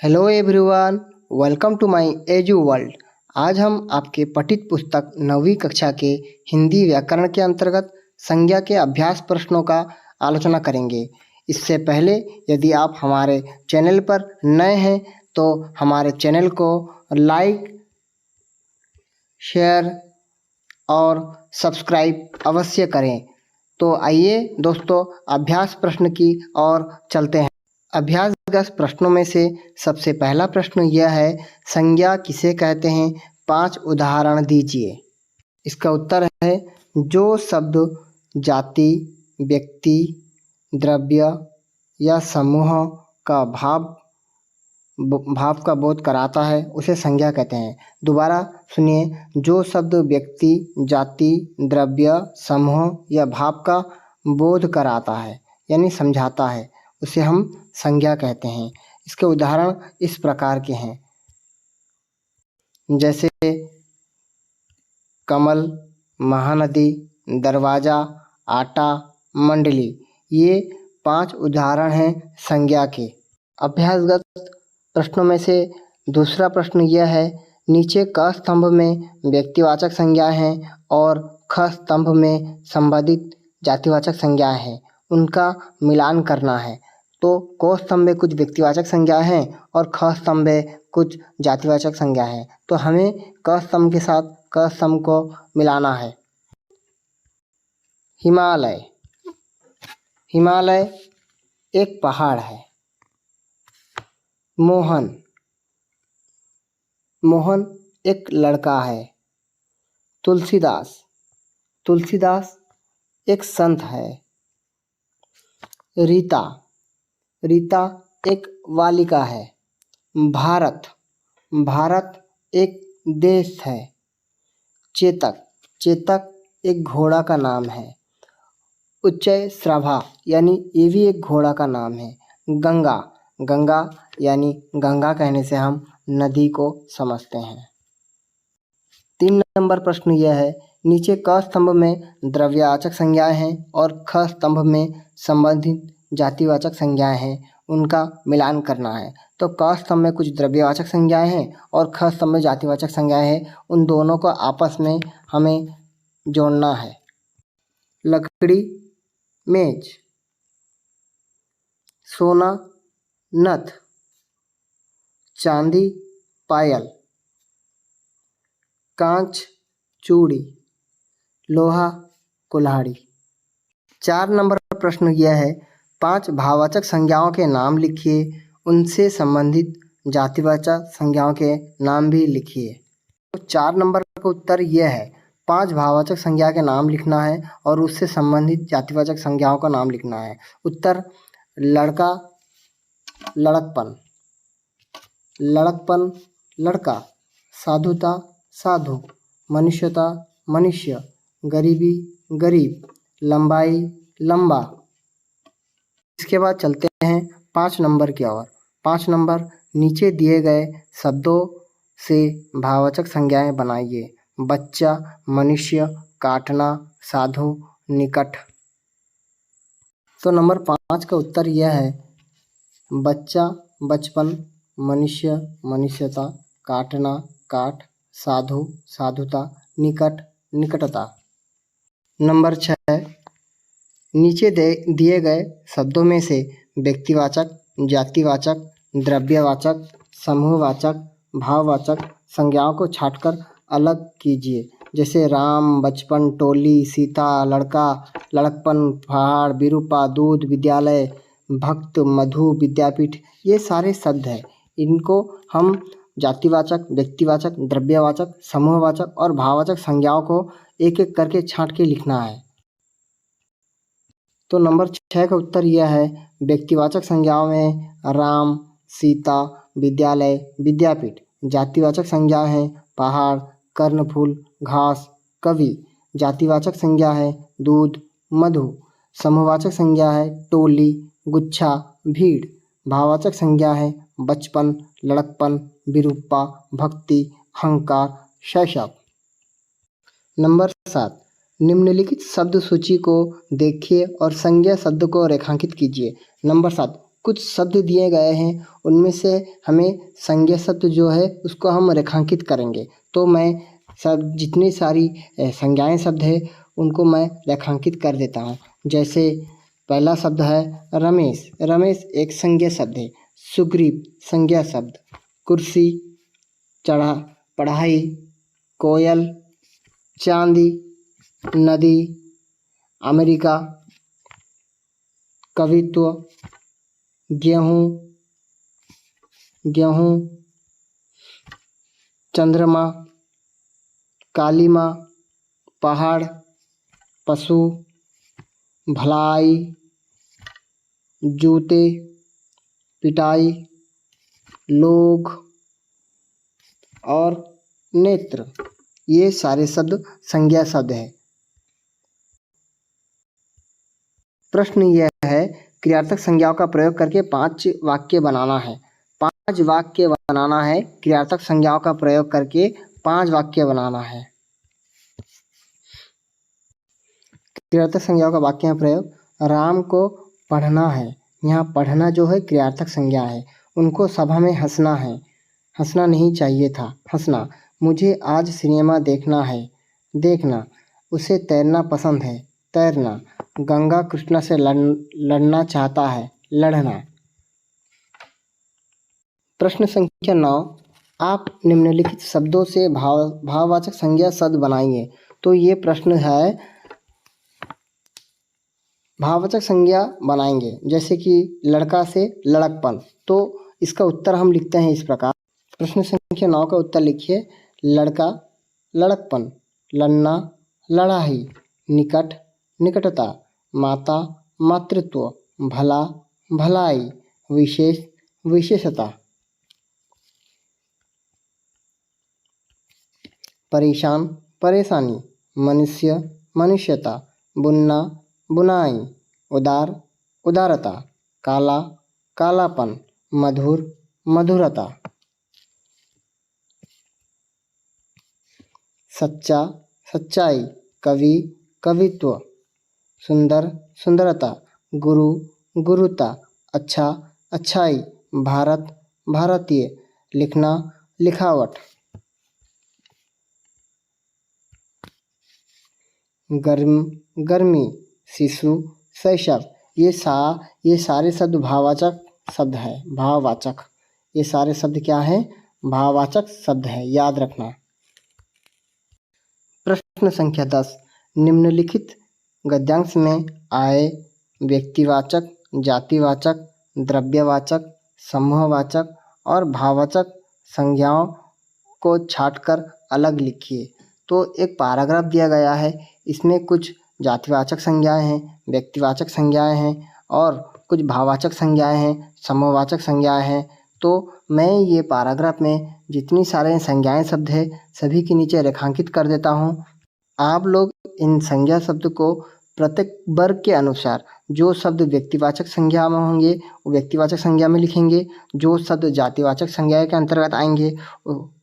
Hello everyone, welcome to my Edu World. आज हम आपके पठित पुस्तक 9वीं कक्षा के हिंदी व्याकरण के अंतर्गत संज्ञा के अभ्यास प्रश्नों का आलोचना करेंगे। इससे पहले यदि आप हमारे चैनल पर नए हैं तो हमारे चैनल को लाइक, शेयर और सब्सक्राइब अवश्य करें। तो आइए दोस्तों, अभ्यास प्रश्न की ओर चलते हैं। अभ्यासगत प्रश्नों में से सबसे पहला प्रश्न यह है, संज्ञा किसे कहते हैं? 5 उदाहरण दीजिए। इसका उत्तर है, जो शब्द जाति, व्यक्ति, द्रव्य या समूह का भाव का बोध कराता है उसे संज्ञा कहते हैं। दोबारा सुनिए, जो शब्द व्यक्ति, जाति, द्रव्य, समूह या भाव का बोध कराता है यानी समझाता है उसे हम संज्ञा कहते हैं। इसके उदाहरण इस प्रकार के हैं, जैसे कमल, महानदी, दरवाजा, आटा, मंडली। ये 5 उदाहरण हैं संज्ञा के। अभ्यासगत प्रश्नों में से दूसरा प्रश्न यह है, नीचे क स्तंभ में व्यक्तिवाचक संज्ञाएं हैं और ख स्तंभ में संबंधित जातिवाचक संज्ञाएं हैं, उनका मिलान करना है। तो क स्तंभ में कुछ व्यक्तिवाचक संज्ञाएं हैं और ख स्तंभ में कुछ जातिवाचक संज्ञाएं हैं, तो हमें क स्तंभ के साथ क स्तंभ को मिलाना है। हिमालय। हिमालय एक पहाड़ है। मोहन। मोहन एक लड़का है। तुलसीदास। तुलसीदास एक संत है। रीता। रीता एक बालिका है। भारत। भारत एक देश है। चेतक। चेतक एक घोड़ा का नाम है। उच्चय श्रवा यानी ये भी एक घोड़ा का नाम है। गंगा। गंगा यानी गंगा कहने से हम नदी को समझते हैं। 3 नंबर प्रश्न यह है, नीचे क स्तंभ में द्रव्यवाचक संज्ञाएं हैं और ख स्तंभ में संबंधित जातिवाचक संज्ञाएं हैं, उनका मिलान करना है। तो क स्तंभ में कुछ द्रव्यवाचक संज्ञाएं हैं और ख स्तंभ में जातिवाचक संज्ञाएं हैं, उन दोनों को आपस में हमें जोड़ना है। लकड़ी, मेज। सोना, नथ। चांदी, पायल। कांच, चूड़ी। लोहा, कुल्हाड़ी। 4 नंबर प्रश्न यह है, 5 भाववाचक संज्ञाओं के नाम लिखिए, उनसे संबंधित जातिवाचक संज्ञाओं के नाम भी लिखिए। तो 4 नंबर का उत्तर यह है, 5 भाववाचक संज्ञा के नाम लिखना है और उससे संबंधित जातिवाचक संज्ञाओं का नाम लिखना है। उत्तर, लड़का, लड़कपन। लड़कपन, लड़का। साधुता, साधु। मनुष्यता, मनुष्य। गरीबी, गरीब। लंबाई, लंबा। इसके बाद चलते हैं 5 नंबर की ओर। 5 नंबर, नीचे दिए गए शब्दों से भाववाचक संज्ञाएं बनाइए। बच्चा, मनुष्य, काटना, साधु, निकट। तो नंबर 5 का उत्तर यह है, बच्चा, बचपन, मनुष्य, मनुष्यता, काटना, काट, साधु, साधुता, निकट, निकटता। नंबर 6, नीचे दिए गए शब्दों में से व्यक्तिवाचक, जातिवाचक, द्रव्यवाचक, समूहवाचक, भाववाचक संज्ञाओं को छांटकर अलग कीजिए। जैसे राम, बचपन, टोली, सीता, लड़का, लड़कपन, पहाड़, विरूपा, दूध, विद्यालय, भक्त, मधु, विद्यापीठ। ये सारे शब्द हैं, इनको हम जातिवाचक, व्यक्तिवाचक, द्रव्यवाचक, समूहवाचक और भाववाचक संज्ञाओं को एक एक करके छांट के लिखना है। तो नंबर 6 का उत्तर यह है, व्यक्तिवाचक संज्ञाओं में राम, सीता, विद्यालय, विद्यापीठ। जातिवाचक संज्ञा है पहाड़, कर्णफूल, घास, कवि। जातिवाचक संज्ञा है दूध, मधु। समूहवाचक संज्ञा है टोली, गुच्छा, भीड़। भाववाचक संज्ञा है बचपन, लड़कपन, विरूपा, भक्ति, अहंकार, शैशव। नंबर 7, निम्नलिखित शब्द सूची को देखिए और संज्ञा शब्द को रेखांकित कीजिए। नंबर 7, कुछ शब्द दिए गए हैं, उनमें से हमें संज्ञा शब्द जो है उसको हम रेखांकित करेंगे। तो मैं सब जितनी सारी संज्ञाएं शब्द है उनको मैं रेखांकित कर देता हूँ। जैसे पहला शब्द है रमेश। रमेश एक संज्ञा शब्द है। सुग्रीव संज्ञा शब्द। कुर्सी, चढ़ा, पढ़ाई, कोयल, चांदी, नदी, अमेरिका, कवित्व, गेहूँ, गेहूँ, चंद्रमा, काली माँ, पहाड़, पशु, भलाई, जूते, पिटाई, लोग और नेत्र, ये सारे शब्द संज्ञा शब्द है। प्रश्न यह है क्रियार्थक संज्ञाओं का प्रयोग करके 5 वाक्य बनाना है। 5 वाक्य बनाना है। क्रियार्थक संज्ञाओं का प्रयोग करके 5 वाक्य बनाना है। क्रियार्थक संज्ञाओं का वाक्य में प्रयोग, राम को पढ़ना है। यहाँ पढ़ना जो है क्रियार्थक संज्ञा है। उनको सभा में हंसना है। हंसना नहीं चाहिए था, हंसना। मुझे आज सिनेमा देखना है। देखना। उसे तैरना पसंद है। तैरना। गंगा कृष्णा से लड़ना चाहता है। लड़ना। प्रश्न संख्या 9, आप निम्नलिखित शब्दों से भाववाचक संज्ञा शब्द बनाइए। तो ये प्रश्न है भाववाचक संज्ञा बनाएंगे, जैसे कि लड़का से लड़कपन। तो इसका उत्तर हम लिखते हैं इस प्रकार। प्रश्न संख्या 9 का उत्तर लिखिए। लड़का, लड़कपन। लड़ना, लड़ाई। निकट, निकटता। माता, मातृत्व। भला, भलाई। विशेष, विशेषता। परेशान, परेशानी। मनुष्य, मनुष्यता। बुनना, बुनाई। उदार, उदारता। काला, कालापन। मधुर, मधुरता। सच्चा, सच्चाई। कवि, कवित्व। सुंदर, सुंदरता। गुरु, गुरुता। अच्छा, अच्छाई। भारत, भारतीय। लिखना, लिखावट। गर्म, गर्मी। शिशु, शैशव। ये सारे शब्द भाववाचक शब्द है। भाववाचक, ये सारे शब्द क्या हैं? भाववाचक शब्द है, याद रखना। प्रश्न संख्या 10, निम्नलिखित गद्यांश में आए व्यक्तिवाचक, जातिवाचक, द्रव्यवाचक, समूहवाचक और भाववाचक संज्ञाओं को छांटकर अलग लिखिए। तो एक पैराग्राफ दिया गया है, इसमें कुछ जातिवाचक संज्ञाएं हैं, व्यक्तिवाचक संज्ञाएं हैं और कुछ भाववाचक संज्ञाएं हैं, समूहवाचक संज्ञाएं हैं। तो मैं ये पैराग्राफ में जितनी सारे संज्ञाएं शब्द है सभी के नीचे रेखांकित कर देता हूँ। आप लोग इन संज्ञा शब्द को प्रत्येक वर्ग के अनुसार जो शब्द व्यक्तिवाचक संज्ञा में होंगे वो व्यक्तिवाचक संज्ञा में लिखेंगे, जो शब्द जातिवाचक संज्ञा के अंतर्गत आएंगे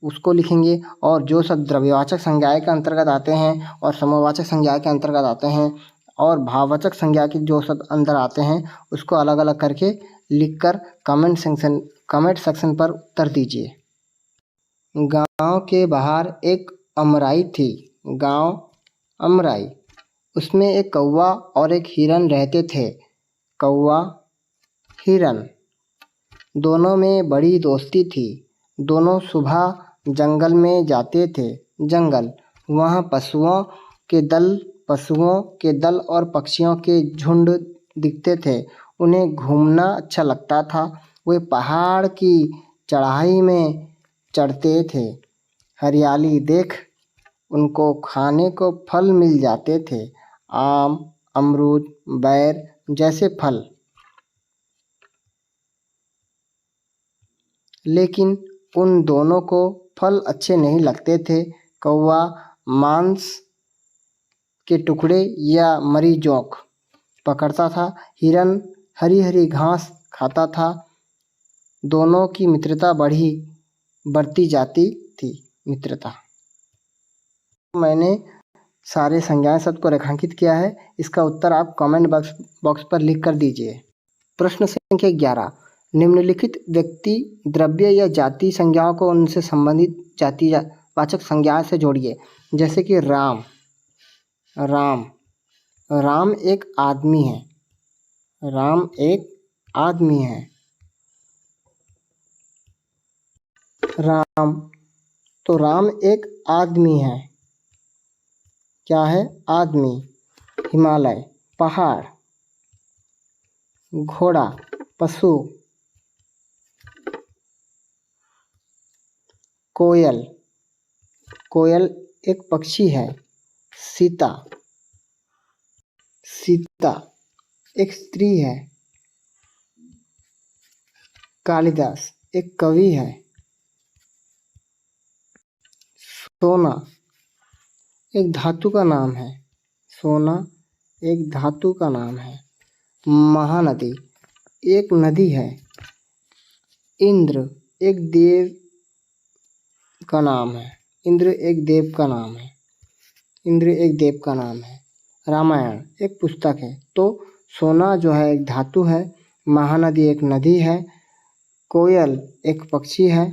उसको लिखेंगे और जो शब्द द्रव्यवाचक संज्ञा के अंतर्गत आते हैं और समूहवाचक संज्ञा के अंतर्गत आते हैं और भाववाचक संज्ञा के जो शब्द अंदर आते हैं उसको अलग अलग करके लिखकर कमेंट सेक्शन पर उत्तर दीजिए। गांव के बाहर एक अमराई थी। गांव, अमराई। उसमें एक कौवा और एक हिरन रहते थे। कौवा, हिरन। दोनों में बड़ी दोस्ती थी। दोनों सुबह जंगल में जाते थे। जंगल। वहाँ पशुओं के दल और पक्षियों के झुंड दिखते थे। उन्हें घूमना अच्छा लगता था। वे पहाड़ की चढ़ाई में चढ़ते थे। हरियाली देख उनको खाने को फल मिल जाते थे। आम, अमरूद, बैर जैसे फल। लेकिन उन दोनों को फल अच्छे नहीं लगते थे। कौवा मांस के टुकड़े या मरी जोंक पकड़ता था। हिरन हरी हरी घास खाता था। दोनों की मित्रता बढ़ती जाती थी। मित्रता। मैंने सारे संज्ञाएं शब्द को रेखांकित किया है। इसका उत्तर आप कमेंट बॉक्स पर लिख कर दीजिए। प्रश्न संख्या 11, निम्नलिखित व्यक्ति, द्रव्य या जाति संज्ञाओं को उनसे संबंधित जातिवाचक संज्ञा से जोड़िए। जैसे कि राम, राम, राम एक आदमी है, राम एक आदमी है। राम, तो राम एक आदमी है, क्या है? आदमी। हिमालय, पहाड़। घोड़ा, पशु। कोयल, कोयल एक पक्षी है। सीता, सीता एक स्त्री है। कालिदास एक कवि है। सोना एक धातु का नाम है, सोना एक धातु का नाम है। महानदी एक नदी है। इंद्र एक देव का नाम है, इंद्र एक देव का नाम है, इंद्र एक देव का नाम है। रामायण एक पुस्तक है। तो सोना जो है एक धातु है, महानदी एक नदी है, कोयल एक पक्षी है।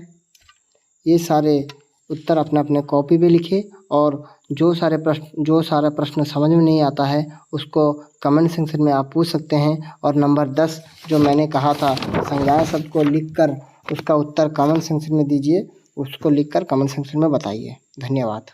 ये सारे उत्तर अपने अपने कॉपी पे लिखे और जो सारा प्रश्न समझ में नहीं आता है उसको कमेंट सेक्शन में आप पूछ सकते हैं। और नंबर 10 जो मैंने कहा था संज्ञाएं शब्द को लिखकर उसका उत्तर कमेंट सेक्शन में दीजिए, उसको लिखकर कमेंट सेक्शन में बताइए। धन्यवाद।